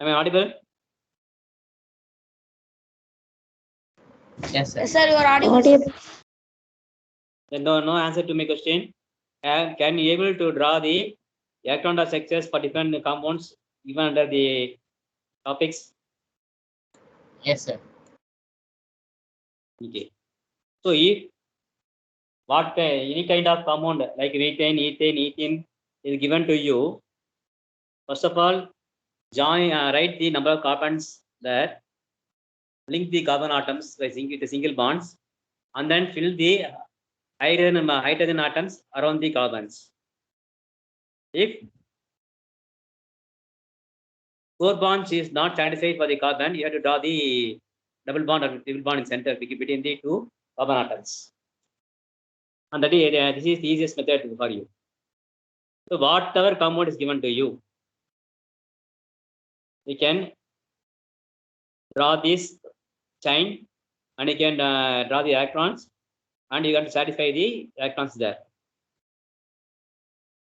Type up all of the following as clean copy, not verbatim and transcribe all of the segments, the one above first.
Am I audible? Yes, sir. Yes, sir, you are audible. Then no answer to my question. Can you able to draw the electron dot structures for different compounds given under the topics? Yes, sir. Okay. So if any kind of compound like methane, ethane, ethene is given to you, first of all, write the number of carbons there, link the carbon atoms with the single bonds, and then fill the hydrogen atoms around the carbons. If 4 bonds is not satisfied for the carbon, you have to draw the double bond or triple bond in center between the 2 carbon atoms. And that is, this is the easiest method for you. So whatever compound is given to you, you can draw this chain and you can draw the electrons and you have to satisfy the electrons there.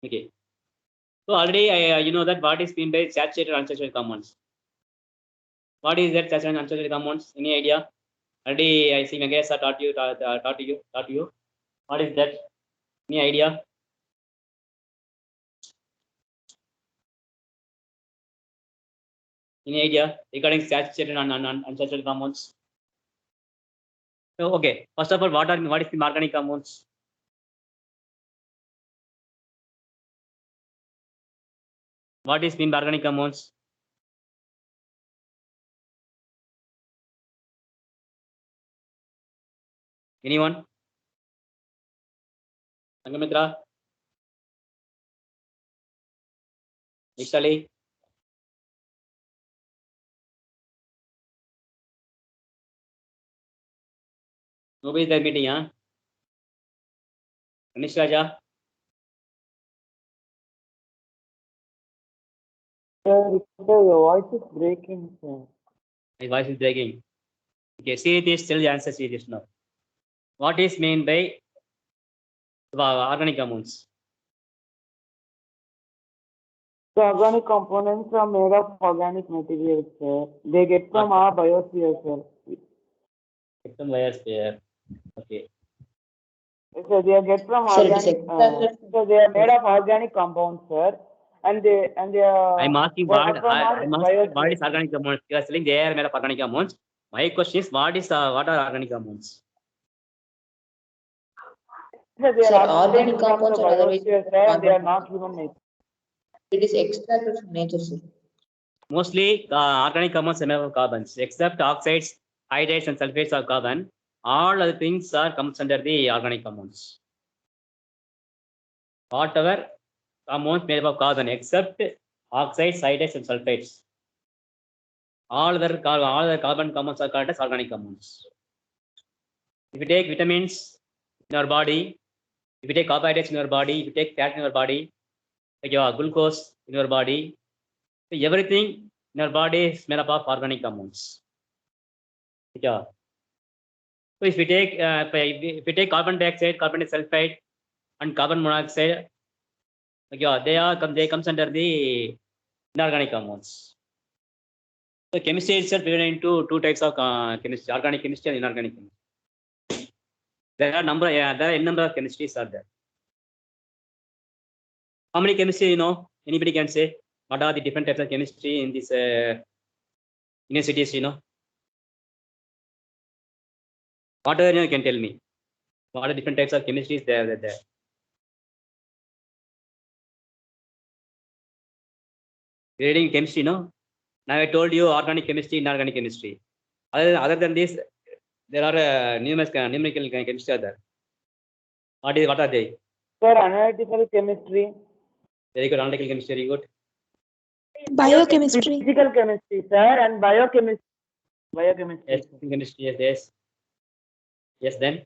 Okay. So already you know that what is meant by saturated and unsaturated compounds. What is that saturated and unsaturated compounds? Any idea? Already I see Megas taught you. What is that? Any idea? Any idea regarding saturated and unsaturated compounds? So, okay. First of all, what is the organic compounds? What is mean by organic compounds? Anyone? Sangamitra? Nikali? Nobody is there meeting, huh? Anish Raja? Sir, your voice is breaking, sir. My voice is breaking. Okay, see this, still the answer see this now. What is meant by organic compounds? The organic components are made of organic materials, sir. They get from our biosphere, sir. From biosphere. Okay. So they get from organic. So they are made of organic compounds, sir. And they are. I'm asking what is organic compounds? You are saying they are made of organic compounds. My question is what are organic compounds? So they are organic compounds are otherwise they are not human nature. It is extracted from nature, sir. Mostly organic compounds are made of carbons, except oxides, hydrates, and sulfates of carbon. All other things are comes under the organic compounds. Whatever compounds made of carbon, except oxides, hydrates, and sulfates. All other carbon compounds are called as organic compounds. If you take vitamins in our body, if you take carbohydrates in your body, if you take fat in your body, like your glucose in your body, everything in our body is made up of organic compounds. Yeah. So if we take carbon dioxide, carbon sulfide, and carbon monoxide, they comes under the inorganic compounds. So chemistry itself divided into 2 types of chemistry: organic chemistry and inorganic chemistry. There are n number of chemistries are there. How many chemistry you know? Anybody can say what are the different types of chemistry in this universities? You know, whatever you can tell me. What are different types of chemistries there? Reading chemistry, no? Now I told you organic chemistry, inorganic chemistry. Other than this, there are numerical chemistry are there. What are they? Sir, analytical chemistry. Very good. Analytical chemistry, very good. Biochemistry. Physical chemistry, sir, and biochemistry. Yes, chemistry, yes. Yes, then?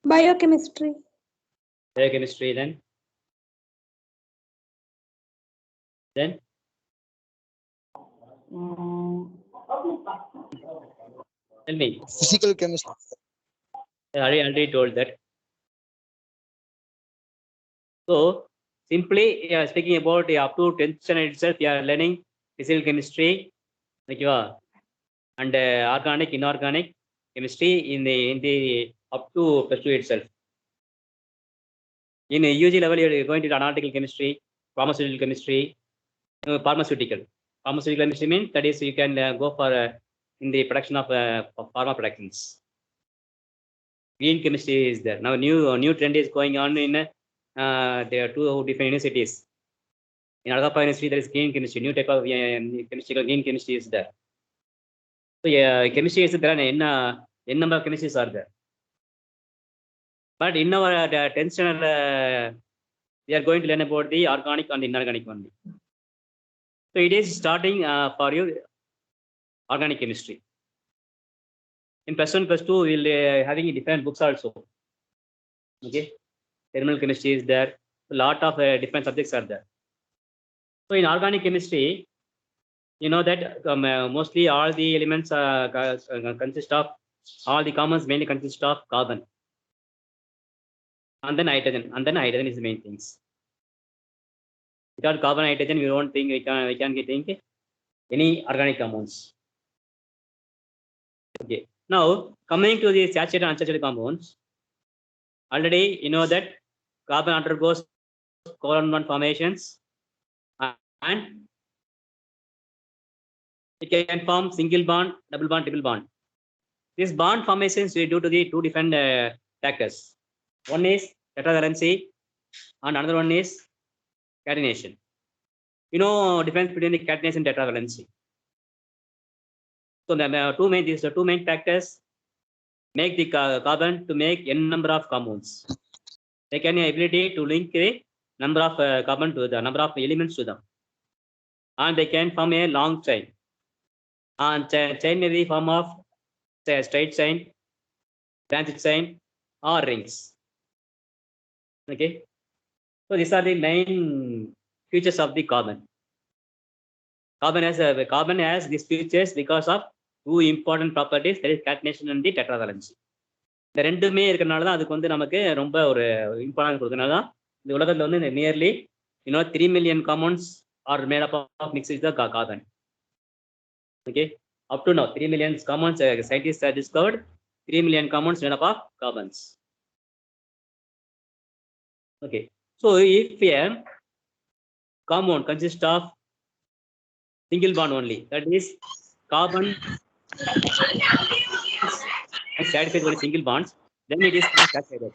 Biochemistry. Biochemistry, then? Then? Tell me. Physical chemistry. I already told that. So, simply speaking about up to 10th standard itself, you are learning physical chemistry, okay, and organic, inorganic chemistry in the up to +2 itself. In UG level, you're going to the analytical chemistry, pharmaceutical chemistry, pharmaceutical chemistry means that is you can go for in the production of pharma productions. Green chemistry is there now. New trend is going on in there are two different universities. In Alagappa University, there is green chemistry. New type of chemistry, green chemistry is there. So chemistry is there, and n number of chemistries are there. But in our 10th standard, we are going to learn about the organic and inorganic only. So it is starting for you organic chemistry. In +1, +2, we'll having different books also. Okay, thermal chemistry is there. A lot of different subjects are there. So in organic chemistry, you know that mostly all the elements consist of, all the compounds mainly consist of carbon, and then hydrogen, is the main things. Without carbon, hydrogen, we don't think we can think any organic compounds. Okay. Now coming to the saturated and unsaturated compounds, already you know that carbon undergoes covalent formations, and it can form single bond, double bond, triple bond. These bond formations we due to the two different factors. One is tetravalency, and another one is catenation. You know difference between the catenation and tetravalency. So the two main factors make the carbon to make n number of compounds. They can have ability to link the number of carbon to the number of elements to them, and they can form a long chain. And chain may be form of say straight chain, branch chain, or rings. Okay, so these are the main features of the carbon. Carbon has these features because of two important properties, that is catenation and the tetravalency. இந்த ரெண்டுமே இருக்கிறனால தான் அதுக்கு வந்து நமக்கு ரொம்ப ஒரு importance கொடுக்கறனால தான் இந்த உலகத்துல வந்து nearly 3 million compounds are made up of mixed with the carbon. Okay, up to now 3 million compounds scientists have discovered 3 million compounds made up of carbons. Okay, so if a compound consists of single bond only, that is carbon is satisfied by single bonds, then it is not saturated.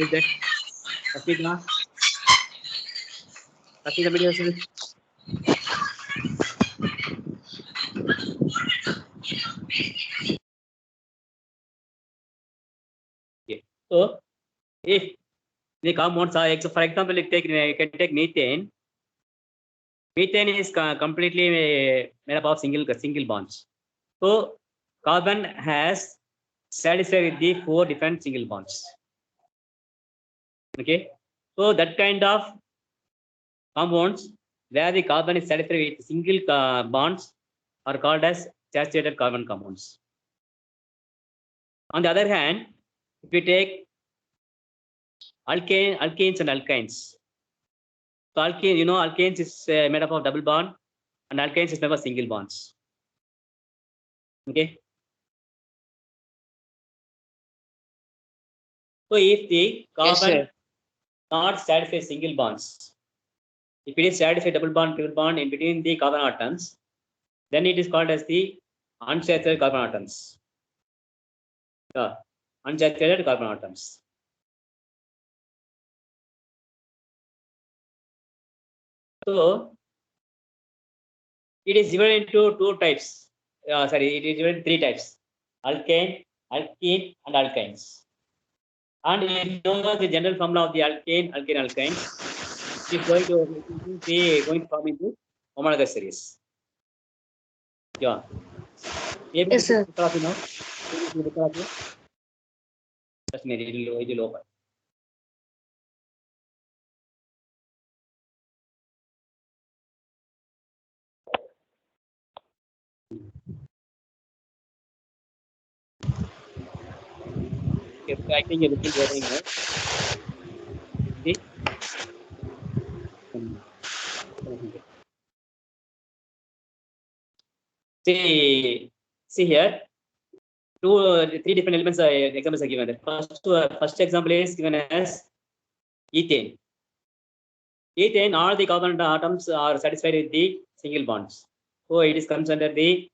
Is that Rasika? Rasika, video yourself. Okay, so if the compounds are, for example, you can take methane. Methane is completely made up of single bonds. So carbon has satisfied with the 4 different single bonds. Okay, so that kind of compounds where the carbon is satisfied with single bonds are called as saturated carbon compounds. On the other hand, if we take alkanes and alkynes, so alkane, you know, alkanes is made up of double bond, and alkynes is made up of single bonds. Okay, so if the carbon not satisfies single bonds, if it is satisfied double bond, triple bond in between the carbon atoms, then it is called as the unsaturated carbon atoms. Unsaturated carbon atoms. So it is divided into 2 types. It is divided into 3 types: alkane, alkene, and alkynes. And you know the general formula of the alkane, alkyne is going to form into homologous series. Yeah. Yes, sir. Just a minute, it will open. I think everything is going well. See? See here, three different elements examples are given. The first example is given as ethane. Ethane, all the carbon atoms are satisfied with the single bonds. So it is comes under the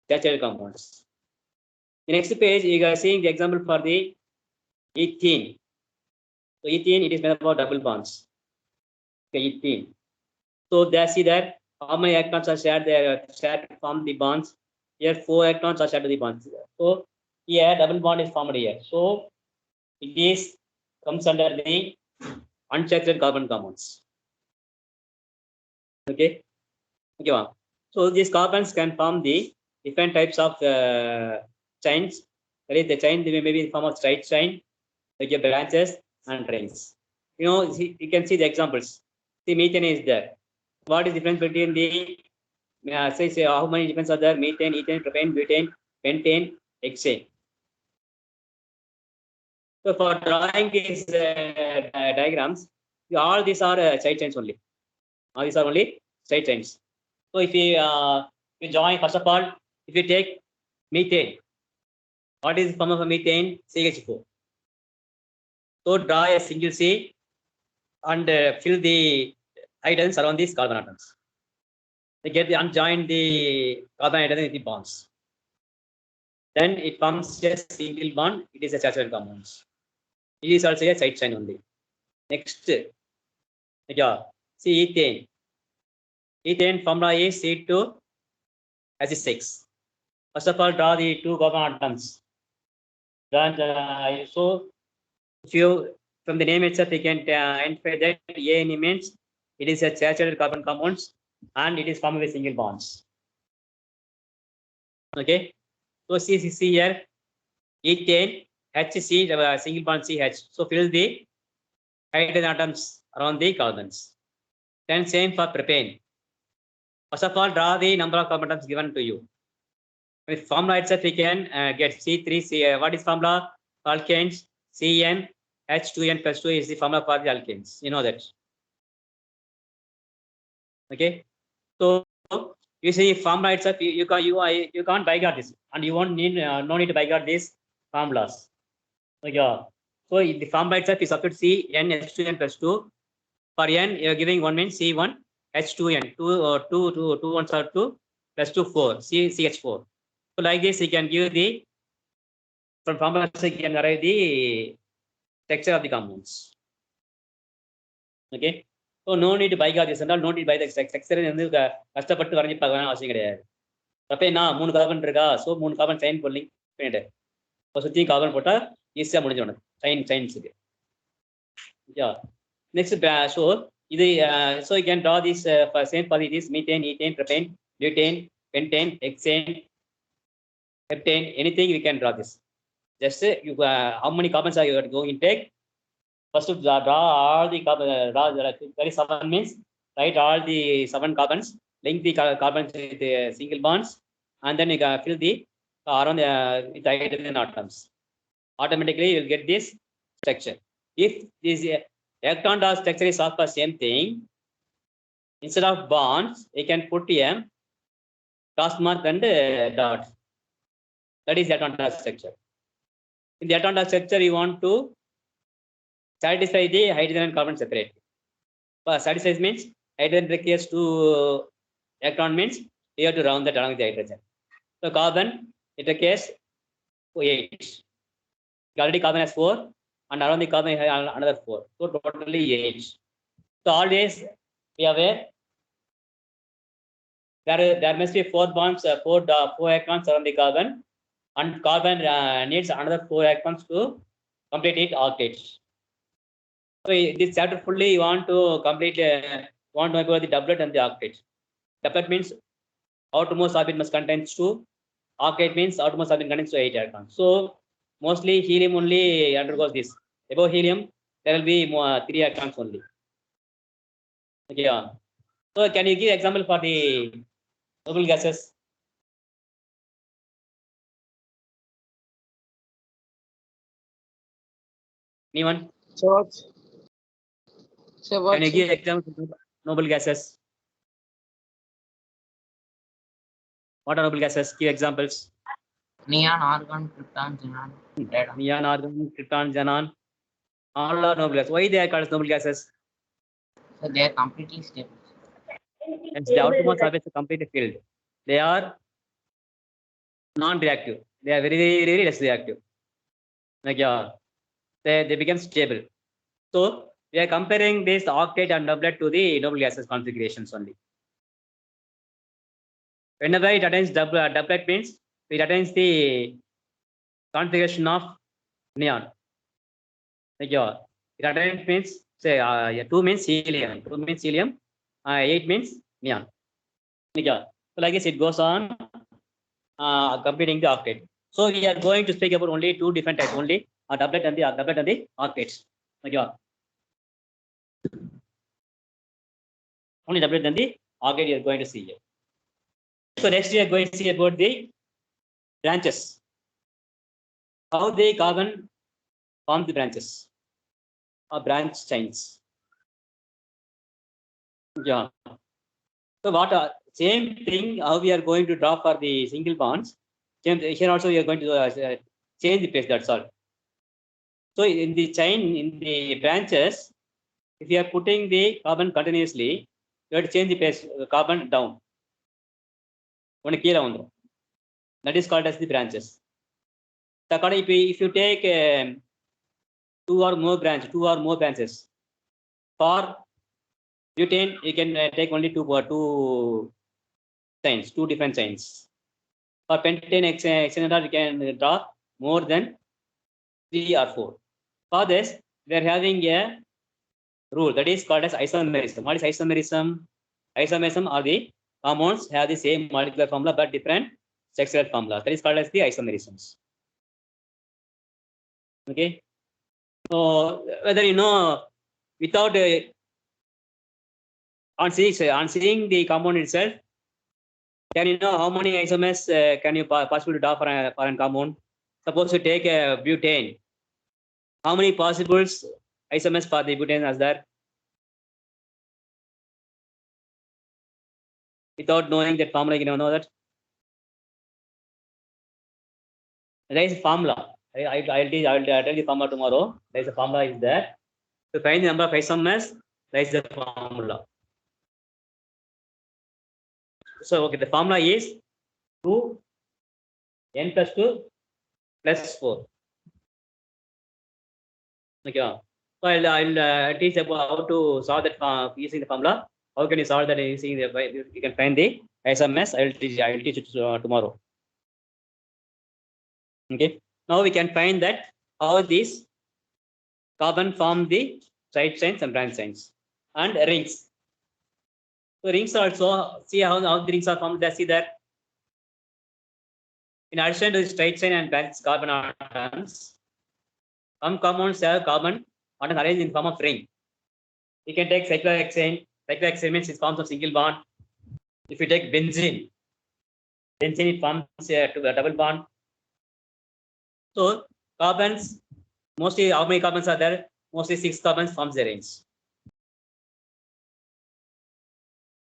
saturated compounds. The next page, you are seeing the example for the ethene. So ethene, it is made up of double bonds. Okay, ethene. So they see that how many electrons are shared there, shared to form the bonds. Here 4 electrons are shared to the bonds. So here double bond is formed here. So it is comes under the unsaturated carbon compounds. Okay. Okay, wow. So these carbons can form the different types of chains. That is, the chain may be in form of straight chain, like branches and rings. You know, you can see the examples. See, methane is there. What is the difference between the say how many difference are there? Methane, ethane, propane, butane, pentane, hexane. So for drawing these diagrams, all these are side chains only. All these are only side chains. So if you join, first of all, if you take methane, what is the form of methane? CH4. So draw a single C and fill the hydrogens around these carbon atoms. They get the unjoin the carbon hydrogen with the bonds. Then it forms a single bond. It is a saturated compounds. It is also a side chain only. Next, yeah, see ethane. Ethane formula is C2H6. First of all, draw the two carbon atoms. Then, so if you from the name itself, you can identify that A means it is a saturated carbon compounds and it is formed with single bonds. Okay, so see here, ethane HC, single bond CH. So fill the hydrogen atoms around the carbons. Then same for propane. First of all, draw the number of carbon atoms given to you. With formula itself, we can get C3C. What is formula? Alkanes CN H2N plus 2 is the formula for the alkanes. You know that. Okay. So you see formula itself, you can't byguard this, and you won't need no need to byguard these formulas. Okay. So the formula itself is substitute C N H2N plus 2. For N, you are giving 1 means C1 H2N. 2 ones are 2 plus 2 4 CH4. So like this, you can give the from formula you can arrive the texture of the compounds. Okay. So no need to buy this and all, no need to buy the texture வந்து கஷ்டப்பட்டு வரைஞ்சி பார்க்க அவசியம் கிடையாது. அப்பனா 3 carbon இருக்கா, so 3 carbon sign பண்ணி பண்ணிட்டு இப்போ சுத்தி கார்பன் போட்டா ஈஸியா முடிஞ்சிடும் சைன்ஸ்க்கு. Yeah. Next, so இது so you can draw this same for this methane, ethane, propane, butane, pentane, hexane, heptane, anything we can draw this. Just you how many carbons are you going to take? First to draw all the carbon, draw 37 means write all the 7 carbons, link the carbons with the single bonds, and then you can fill the around with hydrogen atoms. Automatically you will get this structure. If this electron dot structure is of the same thing, instead of bonds, you can put a cross mark and dot. That is electron dot structure. In the electron dot structure, you want to satisfy the hydrogen and carbon separately. Satisfy means hydrogen requires 2 electron means you have to round that along with the hydrogen. So carbon it requires 8. Already carbon has 4 and around the carbon has another 4. So totally 8. So always be aware there must be 4 bonds, 4 electrons around the carbon, and carbon needs another 4 electrons to complete it octets. So this chapter fully you want to complete want to know about the doublet and the octet. Doublet means outermost orbit must contain 2. Octet means outermost orbit contains 8 electrons. So mostly helium only undergoes this. Above helium there will be 3 electrons only. Okay. So can you give example for the noble gases? Anyone? Can you give example for noble gases? What are noble gases? Give examples. Neon, argon, krypton, xenon, radon. Neon, argon, krypton, xenon. All are noble gases. Why they are called as noble gases? So they are completely stable. And the outermost surface is completely filled. They are non-reactive. They are very, very, very less reactive. Like they become stable. So we are comparing this octet and doublet to the noble gases configurations only. Whenever it attains doublet means it attains the configuration of neon. Like it attains means say 2 means helium, 2 means helium, 8 means neon. Like, so like this it goes on completing the octet. So we are going to speak about only 2 different types, only a doublet and the octets. Like, only doublet and the octet you are going to see here. So next we are going to see about the branches. How the carbon form the branches or branch chains. Yeah. So what are same thing how we are going to draw for the single bonds. Here also we are going to change the place, that's all. So in the chain, in the branches, if you are putting the carbon continuously, you have to change the place carbon down. That is called as the branches. If you take 2 or more branches, for butane, you can take only two chains, 2 different chains. For pentane, etc., you can draw more than 3 or 4. For this, we are having a rule that is called as isomerism. What is isomerism? Isomerism are the compounds have the same molecular formula but different structural formula. That is called as the isomerisms. Okay. So whether you know without on seeing the compound itself, can you know how many isomers can you possibly draw for a compound? Suppose you take a butane. How many possible isomers for the butane is there? Without knowing that formula, you know that. There is a formula. I'll tell the formula tomorrow. There is a formula is there. To find the number of isomers, there is the formula. So okay, the formula is 2 n plus 2 plus 4. Okay. So I'll teach about how to solve that using the formula. How can you solve that using the you can find the isomers. I'll teach it tomorrow. Okay. Now we can find that how these carbon form the side chains and branch chains and rings. So rings also, see how the rings are formed. See that in addition to the straight chain and branch carbon atoms, some compounds have carbon atoms arranged in the form of ring. You can take cyclohexane. Cyclohexane means it forms a single bond. If you take benzene it forms a double bond. So carbons, mostly how many carbons are there? Mostly 6 carbons forms the rings.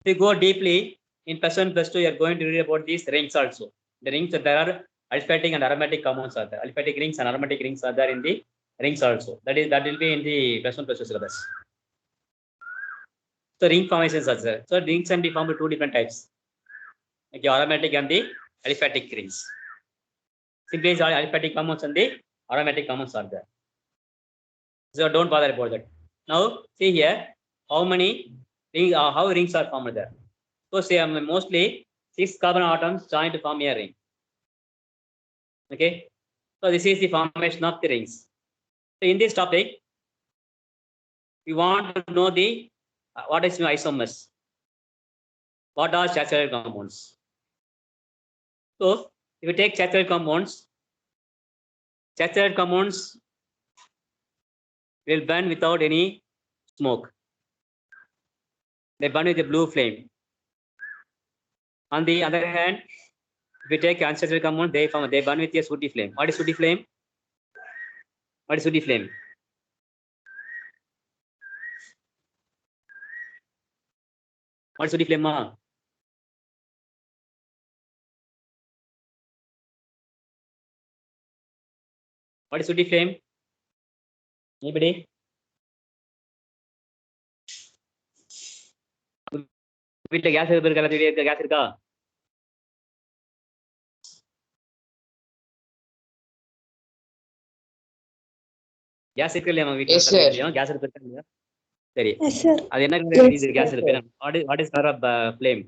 If you go deeply in +1, +2, you are going to read about these rings also. The rings, there are aliphatic and aromatic compounds are there. Aliphatic rings and aromatic rings are there in the rings also. That will be in the +1, +2 syllabus. So ring formations are there. So rings can be formed 2 different types. Okay, aromatic and the aliphatic rings. Simply aliphatic compounds and the aromatic compounds are there. So don't bother about that. Now see here how many rings, how rings are formed there. So say mostly 6 carbon atoms join to form a ring. Okay, so this is the formation of the rings. So in this topic, we want to know the what is isomers. What are saturated compounds? So if you take saturated compounds will burn without any smoke. They burn with a blue flame. On the other hand, if you take unsaturated compounds, they burn with a sooty flame. What is sooty flame? What is sooty flame? What is sooty flame? What is sooty flame? Anybody? வீட்டுல case இருக்கா? Case இருக்கா? Case இருக்கு இல்லையா வீட்டுல? Yes, sir. Case இருக்கா இல்லையா? சரி. Yes, sir. அது என்ன கேஸ் இருக்கு? What is color of flame?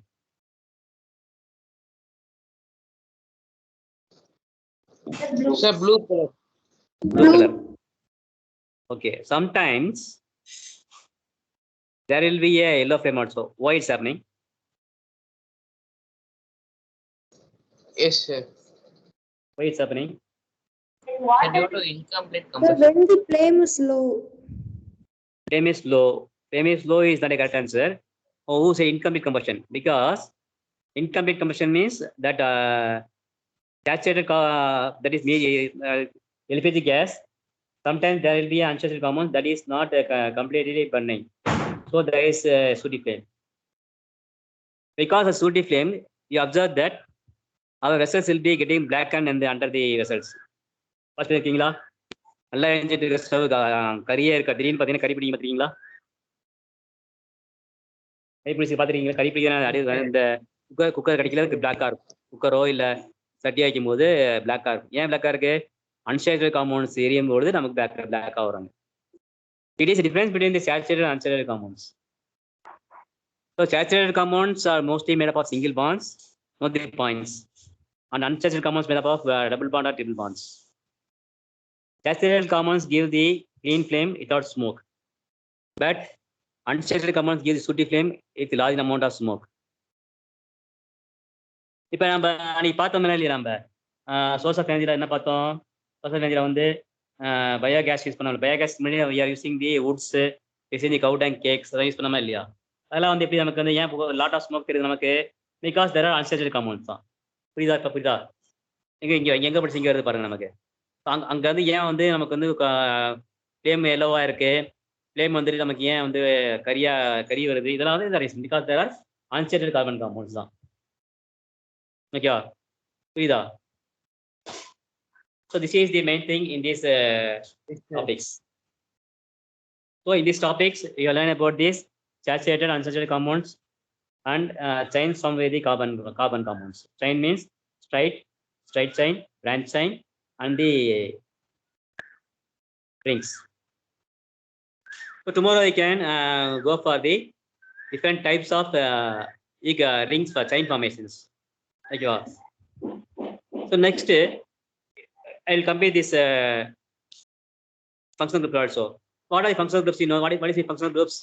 Sir, blue color. Blue color. Okay. Sometimes there will be a yellow flame also. Why it's happening? Yes, sir. Why it's happening? Sir, due to incomplete Sir, combustion. when the flame is low. Flame is low. Flame is low is not a correct answer. Oh, who say incomplete combustion? Because incomplete combustion means that saturated that is LPG gas. Sometimes there will be an unsaturated compound that is not completely burning. So there is sooty flame. Because of sooty flame, you observe that our vessels will be getting blackened and under the vessels. பார்த்துருக்கீங்களா? நல்லா எரிஞ்சிட்டு இருக்க stove கரியே இருக்கா? திடீர்னு பார்த்தீங்கன்னா கறி பிடிக்க பார்த்துருக்கீங்களா? கறி பிடிச்சி பார்த்துருக்கீங்களா? கறி பிடிக்கிற இந்த குக்கர் கடிக்கல பிளாக்கா இருக்கும். குக்கரோ இல்லை சட்டி வைக்கும் போது பிளாக்கா இருக்கும். ஏன் பிளாக்கா இருக்கு? அன்சேச்சுரேட்டட் காம்பவுண்ட்ஸ் எரியும் பொழுது நமக்கு பிளாக்கா வராங்க. It is a difference between the saturated and unsaturated compounds. So saturated compounds are mostly made up of single bonds, no 3 points, and unsaturated compounds made up of double bond or triple bonds. Saturated compounds give the clean flame without smoke, but unsaturated compounds give the sooty flame with a large amount of smoke. இப்போ நம்ம அன்னைக்கு பார்த்தோம் இல்லையா? நம்ம source of எனர்ஜியில் என்ன பார்த்தோம்? Source of எனர்ஜியில் வந்து biogas use பண்ணாமல், பயோகேஸ் முன்னாடி we are using the woods, using the cow dung cakes, அதெல்லாம் யூஸ் பண்ணாமல் இல்லையா? அதெல்லாம் வந்து எப்படி நமக்கு வந்து ஏன் லாட் ஆஃப் ஸ்மோக் தெரியுது நமக்கு? Because there are unsaturated compounds தான். புரியுதா? இப்போ புரியுதா? எங்கே படிச்சு இங்கே வருது பாருங்க நமக்கு. அங்கே வந்து ஏன் வந்து நமக்கு வந்து ஃப்ளேம் எல்லோவாக இருக்கு, ஃப்ளேம் வந்துட்டு நமக்கு ஏன் வந்து கறி வருது? இதெல்லாம் வந்து reason. Because there are unsaturated carbon compounds தான். ஓகேவா? புரியுதா? So this is the main thing in these topics. So in these topics, you learn about this saturated, unsaturated compounds, and chains from where the carbon compounds. Chain means straight chain, branch chain, and the rings. So tomorrow I can go for the different types of rings for chain formations. Okay. So next, I will complete this functional group also. What are the functional groups? You know what is the functional groups?